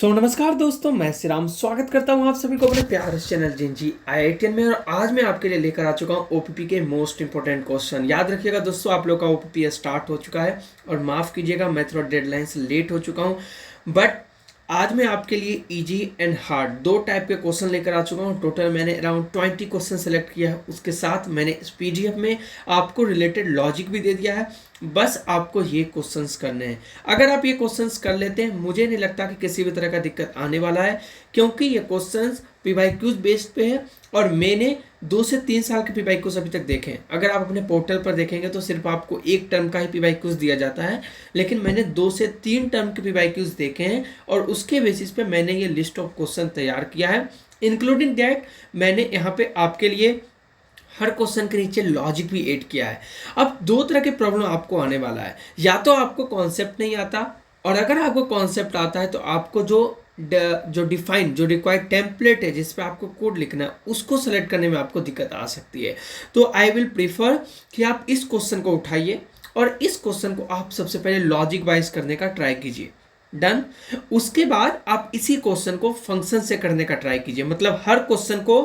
तो नमस्कार दोस्तों, मैं श्रीराम स्वागत करता हूं आप सभी को अपने प्यारे चैनल जिंजी IITN में। और आज मैं आपके लिए लेकर आ चुका हूं ओपीपी के मोस्ट इंपॉर्टेंट क्वेश्चन। याद रखिएगा दोस्तों, आप लोग का ओपीपी स्टार्ट हो चुका है और माफ़ कीजिएगा मैं थोड़ा डेडलाइन से लेट हो चुका हूं, बट आज मैं आपके लिए इजी एंड हार्ड दो टाइप के क्वेश्चन लेकर आ चुका हूं। टोटल मैंने अराउंड 20 क्वेश्चन सेलेक्ट किया है। उसके साथ मैंने इस पीडीएफ में आपको रिलेटेड लॉजिक भी दे दिया है। बस आपको ये क्वेश्चंस करने हैं। अगर आप ये क्वेश्चंस कर लेते हैं, मुझे नहीं लगता कि किसी भी तरह का दिक्कत आने वाला है, क्योंकि ये क्वेश्चंस पीवाईक्यूज बेस्ड पे है और मैंने 2 से 3 साल के पीवाईक्यूज अभी तक देखे हैं। अगर आप अपने पोर्टल पर देखेंगे तो सिर्फ आपको एक टर्म का ही पीवाईक्यूज दिया जाता है, लेकिन मैंने 2 से 3 टर्म के पीवाईक्यूज देखे हैं और उसके बेसिस पे मैंने ये लिस्ट ऑफ क्वेश्चन तैयार किया है। इंक्लूडिंग दैट मैंने यहाँ पे आपके लिए हर क्वेश्चन के नीचे लॉजिक भी ऐड किया है। अब दो तरह के प्रॉब्लम आपको आने वाला है। या तो आपको कॉन्सेप्ट नहीं आता, और अगर आपको कॉन्सेप्ट आता है तो आपको जो डिफाइन जो रिक्वायर्ड टेम्पलेट है जिस पे आपको कोड लिखना है उसको सेलेक्ट करने में आपको दिक्कत आ सकती है। तो आई विल प्रीफर कि आप इस क्वेश्चन को उठाइए और इस क्वेश्चन को आप सबसे पहले लॉजिक वाइज करने का ट्राई कीजिए। डन। उसके बाद आप इसी क्वेश्चन को फंक्शन से करने का ट्राई कीजिए। मतलब हर क्वेश्चन को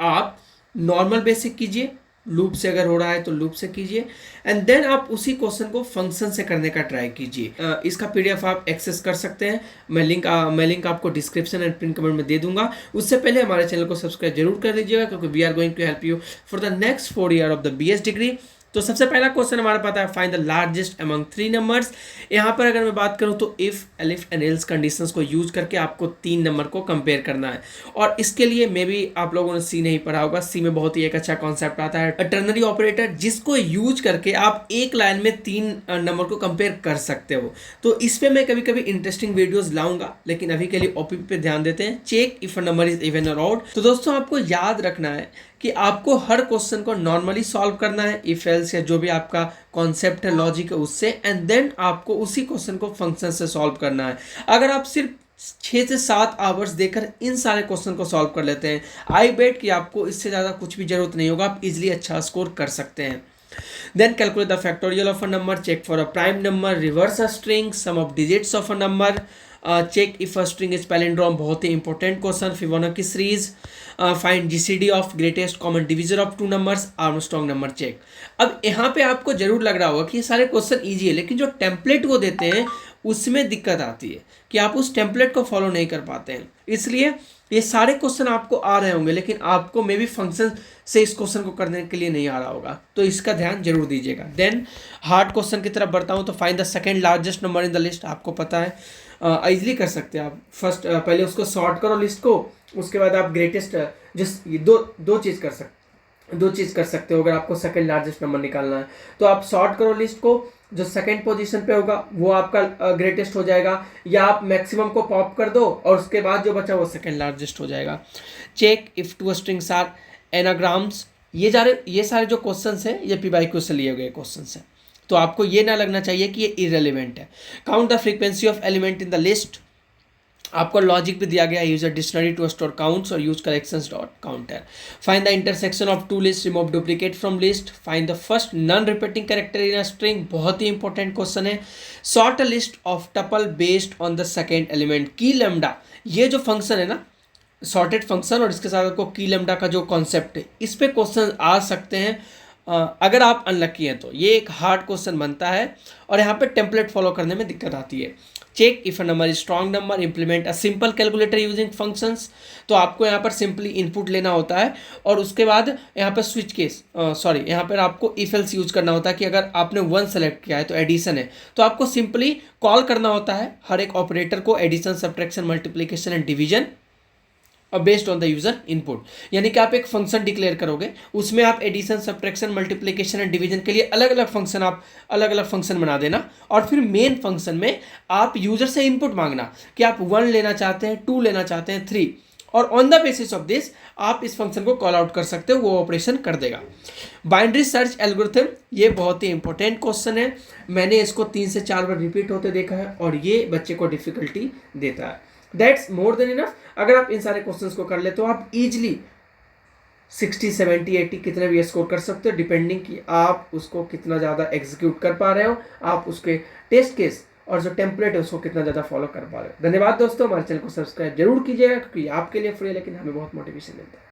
आप नॉर्मल बेसिक कीजिए, लूप से अगर हो रहा है तो लूप से कीजिए, एंड देन आप उसी क्वेश्चन को फंक्शन से करने का ट्राई कीजिए। इसका पीडीएफ आप एक्सेस कर सकते हैं। मैं लिंक आपको डिस्क्रिप्शन एंड पिन कमेंट में दे दूंगा। उससे पहले हमारे चैनल को सब्सक्राइब जरूर कर लीजिएगा, क्योंकि we are going to help you for the next 4 year of the BS degree. तो सबसे पहला क्वेश्चन हमारा पता है, find the largest among 3 numbers. यहाँ पर अगर मैं बात करूँ तो if, elif and else conditions को यूज करके आपको 3 नंबर को कंपेयर करना है। और इसके लिए मे भी आप लोगों ने सी नहीं पढ़ा होगा। सी में बहुत ही एक अच्छा कॉन्सेप्ट आता है टर्नरी ऑपरेटर, जिसको यूज करके आप एक लाइन में 3 नंबर को कंपेयर कर सकते हो। तो इस पे मैं कभी कभी इंटरेस्टिंग वीडियोस लाऊंगा, लेकिन अभी के लिए ओपीपी पे ध्यान देते हैं। Check if a number is even और ऑड। तो दोस्तों आपको याद रखना है कि आपको हर क्वेश्चन को नॉर्मली सॉल्व करना है, इफ एल्स या जो भी आपका कॉन्सेप्ट है लॉजिक है उससे, एंड देन आपको उसी क्वेश्चन को फंक्शन से सॉल्व करना है। अगर आप सिर्फ 6 से 7 आवर्स देकर इन सारे क्वेश्चन को सॉल्व कर लेते हैं, आई बेट कि आपको इससे ज़्यादा कुछ भी जरूरत नहीं होगा, आप इजिली अच्छा स्कोर कर सकते हैं। Then calculate the factorial of a number, check for a prime number, reverse a string, sum of digits of a number, check if a string is palindrome, बहुत ही important question, Fibonacci series, find GCD of greatest common division of 2 numbers, Armstrong number check. अब यहाँ पे आपको जरूर लग रहा होगा कि ये सारे क्वेश्चन इजी है, लेकिन जो टेम्पलेट वो देते हैं उसमें दिक्कत आती है कि आप उस टेम्पलेट को फॉलो नहीं कर पाते हैं। इसलिए ये सारे क्वेश्चन आपको आ रहे होंगे, लेकिन आपको मे बी फंक्शन से इस क्वेश्चन को करने के लिए नहीं आ रहा होगा, तो इसका ध्यान जरूर दीजिएगा। देन हार्ड क्वेश्चन की तरफ बढ़ता हूँ। तो find the second largest number in the list. आपको पता है, इजीली कर सकते हैं आप। फर्स्ट पहले उसको सॉर्ट करो लिस्ट को, उसके बाद आप ग्रेटेस्ट जिस दो चीज़ कर सकते हो। अगर आपको सेकंड लार्जेस्ट नंबर निकालना है तो आप सॉर्ट करो लिस्ट को, जो सेकंड पोजीशन पे होगा वो आपका ग्रेटेस्ट हो जाएगा, या आप मैक्सिमम को पॉप कर दो और उसके बाद जो बचा वो सेकंड लार्जेस्ट हो जाएगा। Check if 2 strings are anagrams. ये सारे जो क्वेश्चंस हैं ये पीवाईक्यू से लिए गए क्वेश्चंस हैं, तो आपको ये ना लगना चाहिए कि ये इररेलेवेंट है। Count the frequency of element in the list. आपको लॉजिक भी दिया गया है, use a dictionary to store counts और use collections dot counter. Find the intersection of 2 list, remove duplicate from list, find the first non repeating character in a string. बहुत ही important question है। Sort a list of tuple based on the second element. Key lambda, ये जो function है ना, sorted function, और इसके साथ आपको की लेमडा का जो कॉन्सेप्ट है, इस पे क्वेश्चन आ सकते हैं। अगर आप अनलकी हैं तो ये एक हार्ड क्वेश्चन बनता है और यहाँ पे टेम्पलेट फॉलो करने में दिक्कत आती है। Check if a number is strong number, implement a simple calculator using functions. तो आपको यहाँ पर सिंपली इनपुट लेना होता है और उसके बाद यहाँ पर स्विच केस यहाँ पर आपको इफ एल्स यूज करना होता है कि अगर आपने 1 सेलेक्ट किया है तो एडिशन है, तो आपको सिंपली कॉल करना होता है हर एक ऑपरेटर को, addition, subtraction, multiplication and division, और based on the user input. यानी कि आप एक फंक्शन डिक्लेयर करोगे, उसमें आप addition, subtraction, multiplication and division के लिए अलग अलग फंक्शन बना देना, और फिर मेन फंक्शन में आप यूजर से इनपुट मांगना कि आप 1 लेना चाहते हैं, 2 लेना चाहते हैं, 3, और on the basis of this आप इस फंक्शन को कॉल आउट कर सकते हो, वो ऑपरेशन कर देगा। बाइनरी सर्च एल्गोरिथम, ये बहुत ही इंपॉर्टेंट क्वेश्चन है। मैंने इसको 3 से 4 बार रिपीट होते देखा है और ये बच्चे को डिफिकल्टी देता है। That's more than enough. अगर आप इन सारे क्वेश्चंस को कर ले तो आप इजिली 60, 70, 80 कितने भी स्कोर कर सकते हो, डिपेंडिंग कि आप उसको कितना ज़्यादा एग्जीक्यूट कर पा रहे हो, आप उसके टेस्ट केस और जो टेम्पलेट है उसको कितना ज़्यादा फॉलो कर पा रहे हो। धन्यवाद दोस्तों, हमारे चैनल को सब्सक्राइब जरूर कीजिएगा क्योंकि आपके लिए फ्री है लेकिन हमें बहुत मोटिवेशन मिलता है।